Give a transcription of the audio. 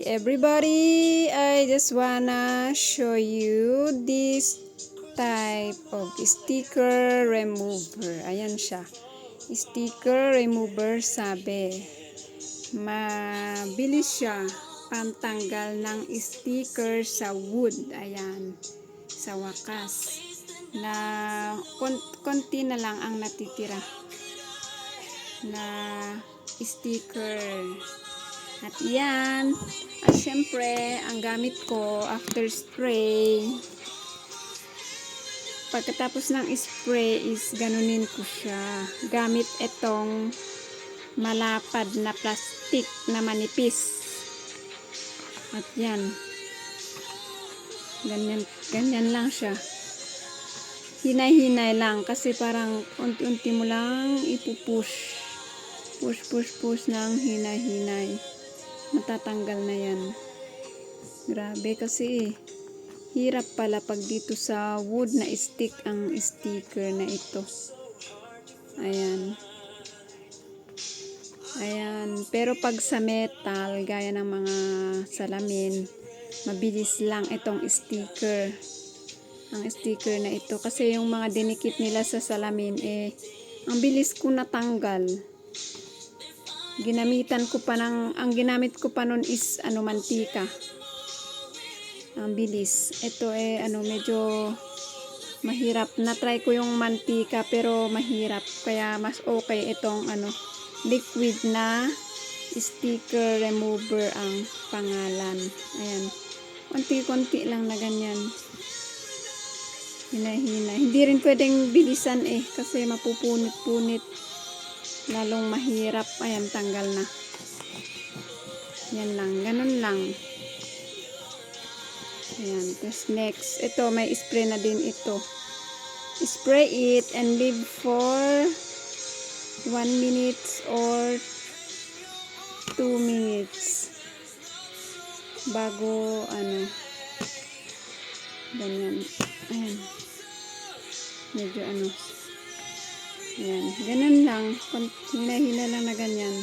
everybody, I just wanna show you this type of sticker remover. Ayan siya. Sticker remover, sabi. Mabilis siya pantanggal ng sticker sa wood. Ayan. Sa wakas. Na konti na lang ang natitira na sticker. At yan, at syempre, ang gamit ko after spray, pagkatapos ng spray is ganunin ko siya. Gamit itong malapad na plastic na manipis. At yan, ganyan lang siya. Hinay-hinay lang kasi parang unti-unti mo lang ipupush. Push ng hinay-hinay. Matatanggal na yan. Grabe kasi hirap pala pag dito sa wood na stick ang sticker na ito. Ayan. Ayan. Pero pag sa metal, gaya ng mga salamin, mabilis lang itong sticker. Ang sticker na ito. Kasi yung mga dinikit nila sa salamin, ang bilis ko natanggal. Ang ginamit ko pa nun is mantika. Ang bilis. Ito medyo mahirap. Na-try ko yung mantika pero mahirap. Kaya mas okay itong liquid na sticker remover ang pangalan. Ayan. Konti-konti lang na ganyan. Hina-hina. Hindi rin pwedeng bilisan kasi mapupunit-punit. Lalong mahirap. Ayan, tanggal na. Yan lang. Ganun lang. Ayan. Tapos next. Ito, may spray na din ito. Spray it and leave for 1 minute or 2 minutes. Bago, ganyan. Ayan. Medyo Ayan, ganun lang. Hina-hina lang na ganyan.